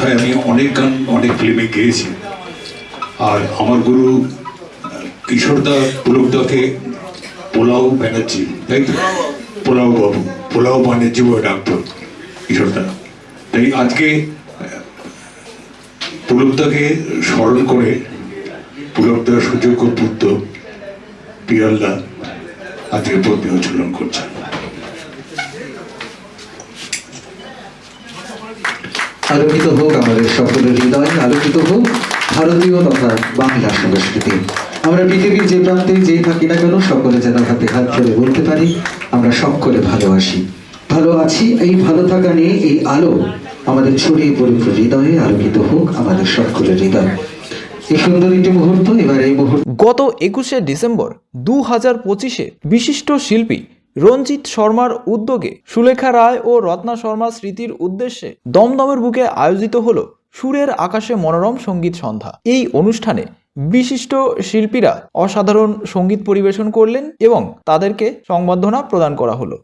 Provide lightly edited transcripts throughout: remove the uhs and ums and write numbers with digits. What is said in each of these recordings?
বোধহয় আমি অনেক গান অনেক ফিল্মে গেয়েছি। আর আমার গুরু কিশোরদা পুলকদাকে পোলাও ব্যানার্জি, তাই তো, পোলাও বাবু, পোলাও ব্যানার্জি বলে ডাক্তার কিশোরদা। তাই আজকে পুলকদাকে স্মরণ করে পুলকদার সুযোগ্য পুত্র পিয়ালদা আজকে পদ্মে উচ্চারণ করছেন। আলোকিত হোক আমাদের সকলের হৃদয়, আলোকিত হোক ভারতীয় তথা বাংলা সংস্কৃতি। আমরা পৃথিবীর যে প্রান্তে যেই থাকি না কেন, সকলে যেন হাতে হাত ধরে বলতে পারি আমরা সকলে ভালোবাসি, ভালো আছি। এই ভালো থাকা নিয়ে এই আলো আমাদের ছড়িয়ে পড়ুক হৃদয়ে, আলোকিত হোক আমাদের সকলের হৃদয়। এই সুন্দর একটি মুহূর্ত, এবার এই মুহূর্ত গত 21শে ডিসেম্বর 2025-এ বিশিষ্ট শিল্পী রঞ্জিত শর্মার উদ্যোগে সুলেখা রায় ও রত্না শর্মার স্মৃতির উদ্দেশ্যে দমদমের বুকে আয়োজিত হলো সুরের আকাশে মনোরম সঙ্গীত সন্ধ্যা। এই অনুষ্ঠানে বিশিষ্ট শিল্পীরা অসাধারণ সঙ্গীত পরিবেশন করলেন এবং তাদেরকে সংবর্ধনা প্রদান করা হলো।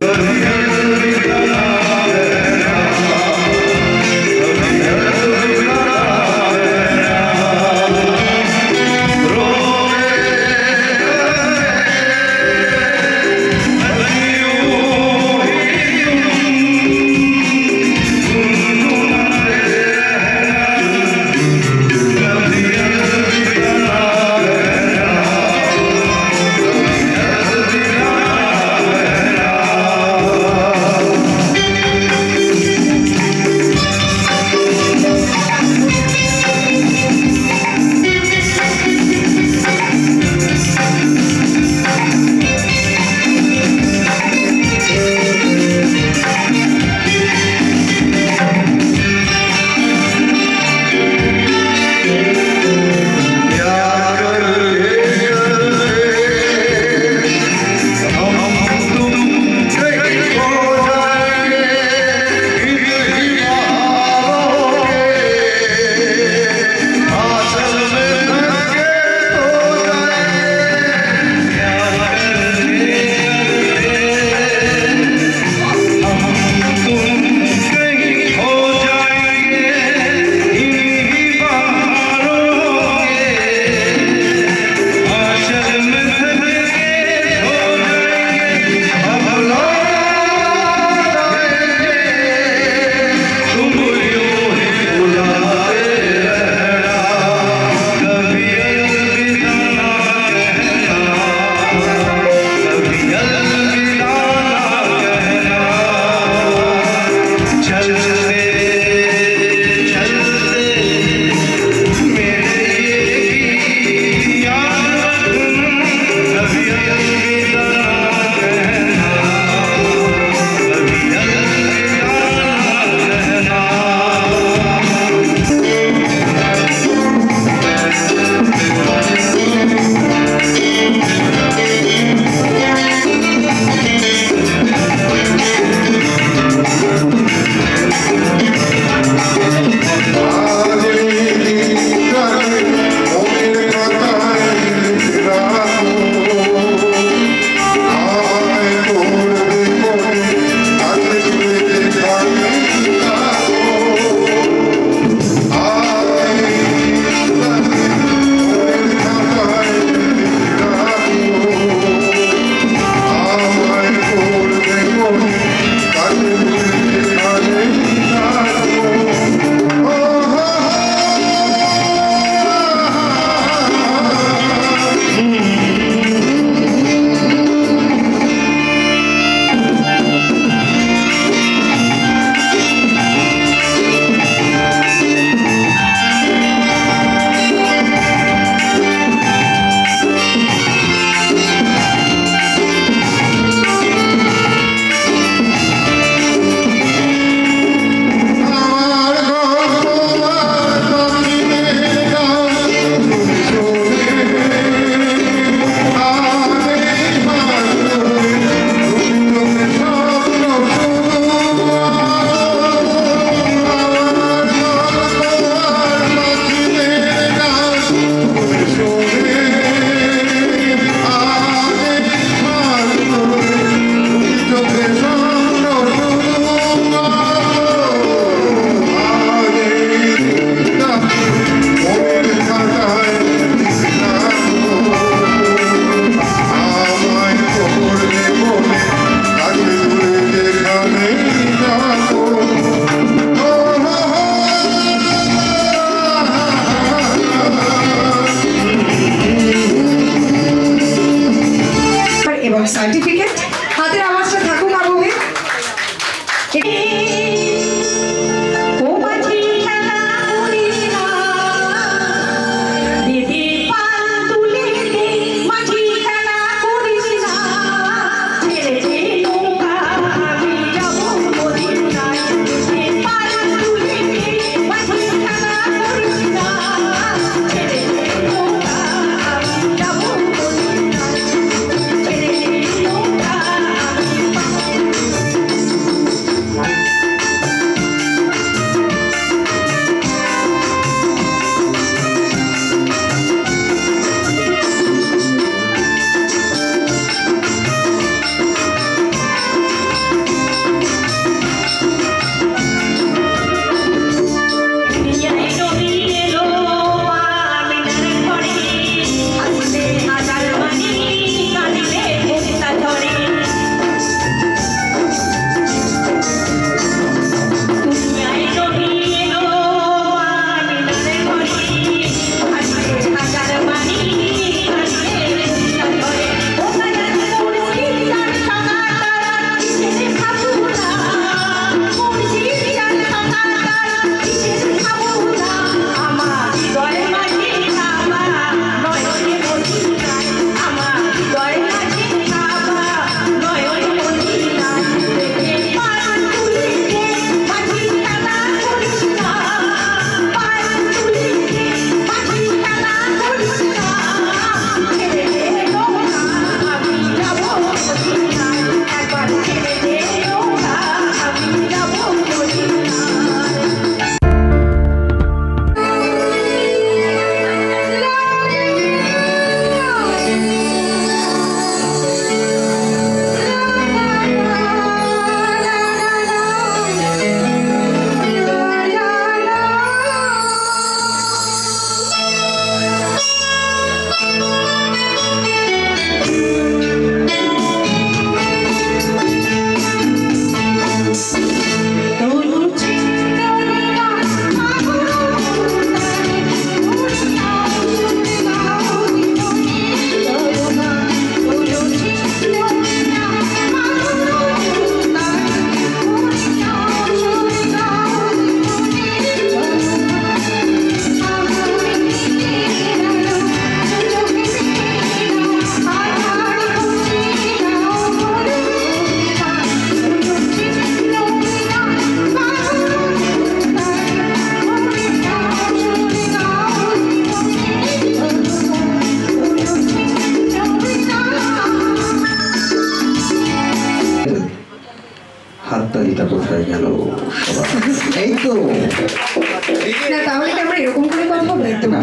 একটু না,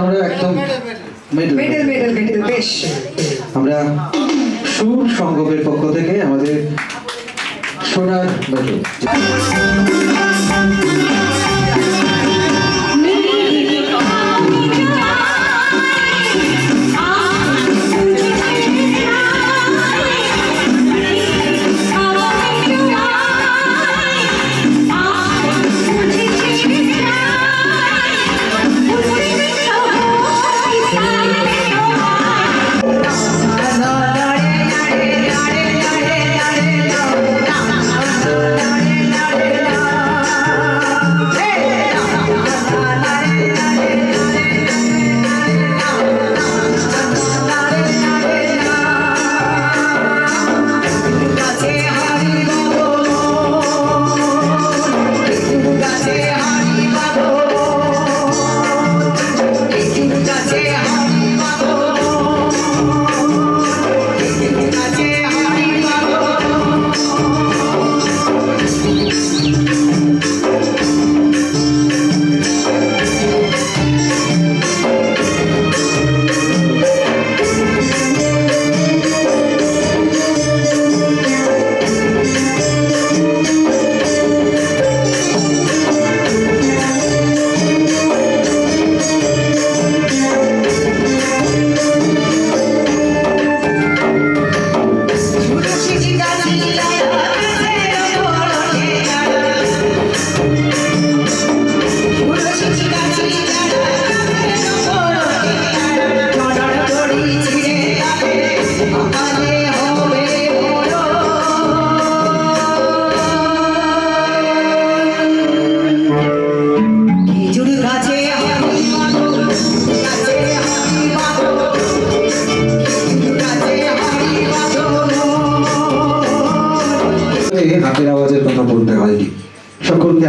আমরা একদম middle। মেডেল মেডেল মেডেল বেশ আমরা সুর সঙ্গমের পক্ষ থেকে আমাদের সোনার মেডেল। হাতের আওয়াজের কথা বলতে হয়নি সকলকে।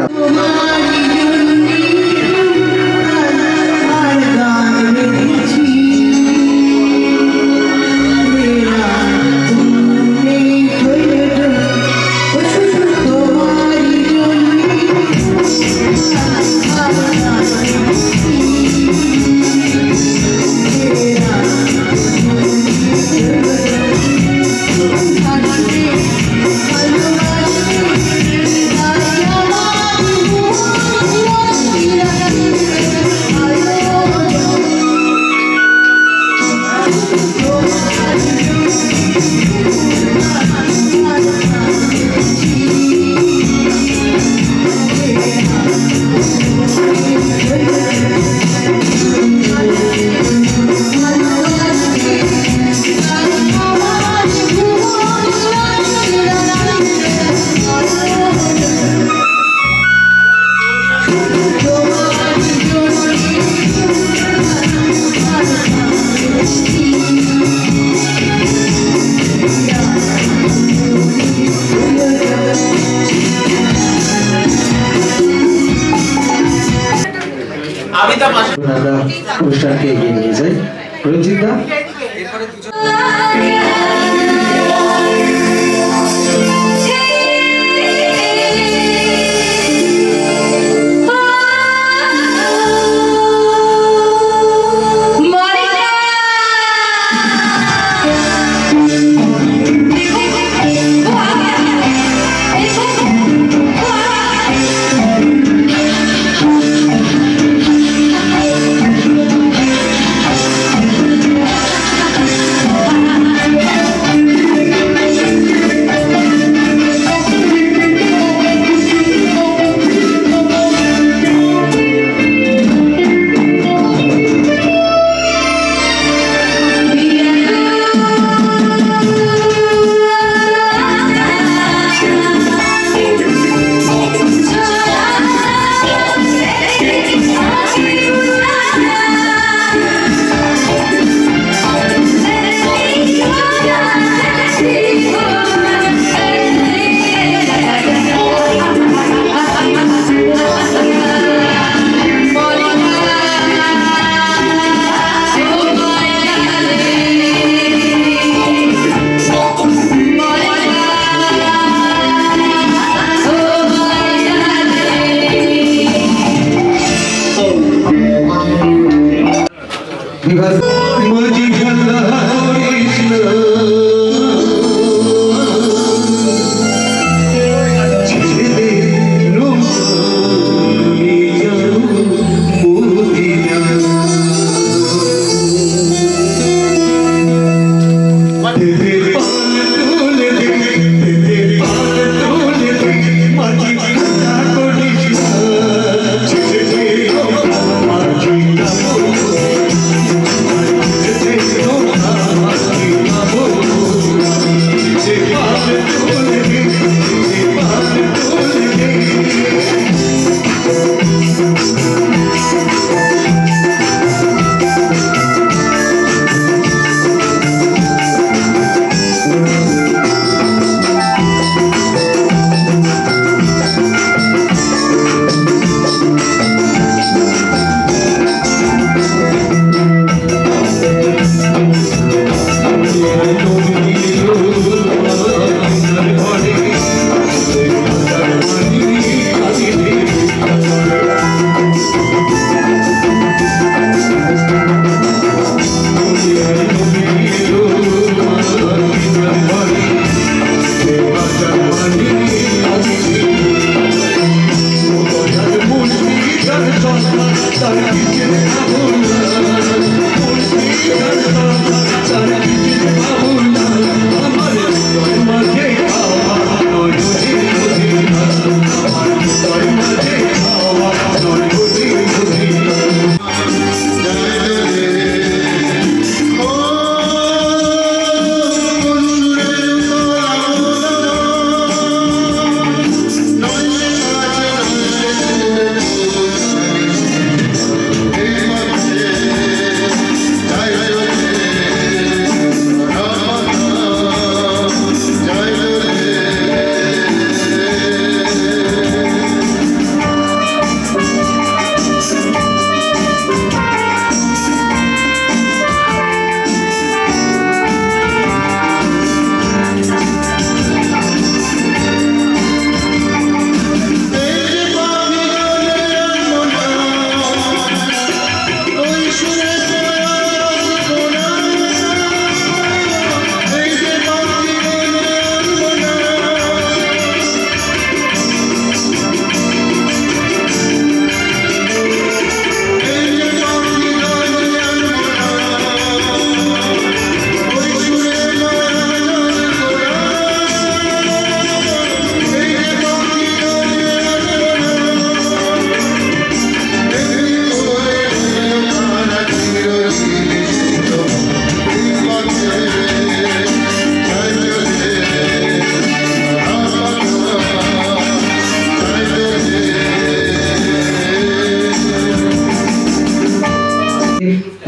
আমরা অনুষ্ঠানকে এগিয়ে নিয়ে যাই। রঞ্জিত দা,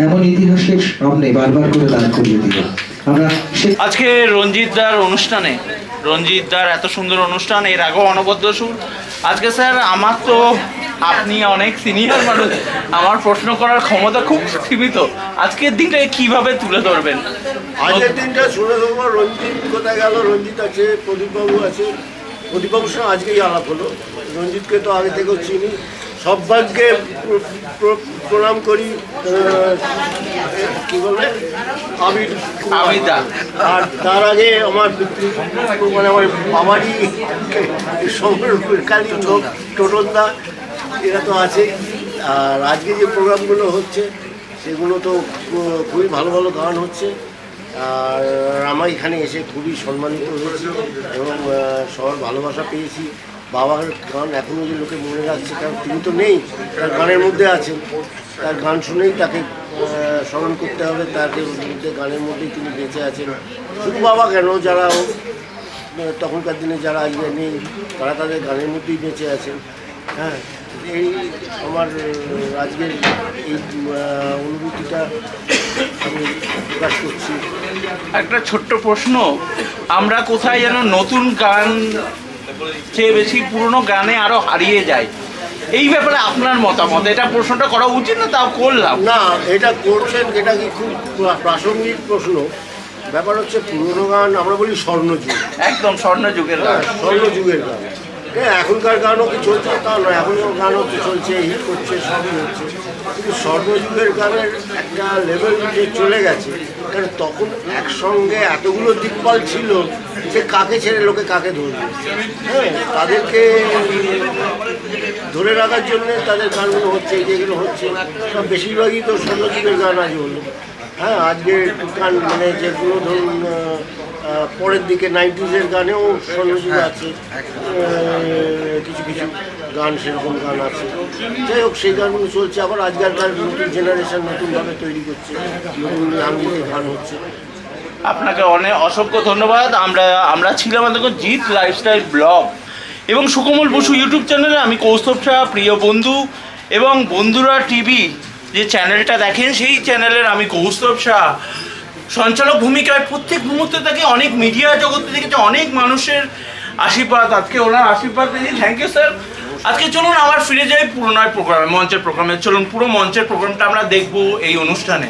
এমন ইতিহাসের সামনে বারবার করে দাঁড় করিয়ে দিল। আমরা আজকে রঞ্জিত দার অনুষ্ঠানে, রঞ্জিত দার এত সুন্দর অনুষ্ঠান, এর আগেও অনবদ্য সুর। আজকে স্যার আমার তো, আপনি অনেক সিনিয়র মানুষ, আমার প্রশ্ন করার ক্ষমতা খুব সীমিত। আজকের দিনটাকে কিভাবে তুলে ধরবেন? আজকের দিনটা শুনে ধরবো। রঞ্জিত কোথায় গেল? রঞ্জিত আছে, প্রদীপবাবু আছে। প্রদীপবাবুর সঙ্গে আজকেই আলাপ হলো। রঞ্জিতকে তো আগে থেকেও চিনি, সৌভাগ্যে প্রণাম করি। কি বলবে, আবিদা। আর তার আগে আমার মানে আমার বাবারই সমরকালী টোটনদা, এরা তো আছে। আর আজকে যে প্রোগ্রামগুলো হচ্ছে সেগুলো তো খুবই ভালো ভালো গান হচ্ছে। আর আমার এখানে এসে খুবই সম্মানিত হয়েছি এবং সবার ভালোবাসা পেয়েছি। বাবার গান এখনও যে লোকে মনে রাখছে, কারণ তিনি তো নেই, তার গানের মধ্যে আছেন। তার গান শুনেই তাকে স্মরণ করতে হবে, তাকে মধ্যে গানের মধ্যেই তিনি বেঁচে আছেন। শুধু বাবা কেন, যারা তখনকার দিনে যারা আজকে নেই তারা তাদের গানের মধ্যেই বেঁচে আছেন। হ্যাঁ, এই আমার আজকের এই অনুভূতিটা আমি প্রকাশ করছি। একটা ছোট্ট প্রশ্ন, আমরা কোথায় যেন নতুন গান চেয়ে বেশি পুরনো গানে আরো হারিয়ে যায়, এই ব্যাপারে আপনার মতামত? এটা প্রশ্নটা করা উচিত না, তাও করলাম। না, এটা করছেন, এটা কি খুব প্রাসঙ্গিক প্রশ্ন। ব্যাপার হচ্ছে পুরনো গান আমরা বলি স্বর্ণযুগ, একদম স্বর্ণযুগের গান, স্বর্ণযুগের গান। হ্যাঁ, এখনকার গানও কি চলছে তা নয়, এখনকার গানও তো চলছে, হিট করছে, সবই হচ্ছে। কিন্তু স্বর্ণযুগের গানের একটা লেভেল যে চলে গেছে, কারণ তখন একসঙ্গে এতগুলো দিকপাল ছিল যে কাকে ছেড়ে লোকে কাকে ধরবে। হ্যাঁ, তাদেরকে ধরে রাখার জন্য তাদের গানগুলো হচ্ছে, যেগুলো হচ্ছে সব বেশিরভাগই তো স্বর্ণযুগের গান আজ হলো। হ্যাঁ, আজকের গান মানে যেগুলো ধরুন পরের দিকে 90s গানেও স্বর্ণযুগ আছে, কিছু কিছু গান সেরকম গান আছে। যাই হোক, সেই গানগুলো চলছে। আবার আজকালকার নতুন জেনারেশন নতুনভাবে তৈরি করছে, নতুন লাঙ্গুয়েজে গান হচ্ছে। আপনাকে অনেক অসংখ্য ধন্যবাদ। আমরা ছিলাম দেখুন জিৎ লাইফস্টাইল ব্লগ এবং সুকমল বসু ইউটিউব চ্যানেলে। আমি কৌস্তব শাহ, প্রিয় বন্ধু, এবং বন্ধুরা টিভি যে চ্যানেলটা দেখেন সেই চ্যানেলের আমি কৌস্তব শাহ সঞ্চালক ভূমিকায় প্রত্যেক মুহূর্তে থেকে অনেক মিডিয়া জগতে দেখেছে, অনেক মানুষের আশীর্বাদ। আজকে ওনার আশীর্বাদ পেয়েছি, থ্যাংক ইউ স্যার। আজকে চলুন আবার ফিরে যাই পুরোনো প্রোগ্রামে, মঞ্চের প্রোগ্রামে। চলুন পুরো মঞ্চের প্রোগ্রামটা আমরা দেখবো এই অনুষ্ঠানে।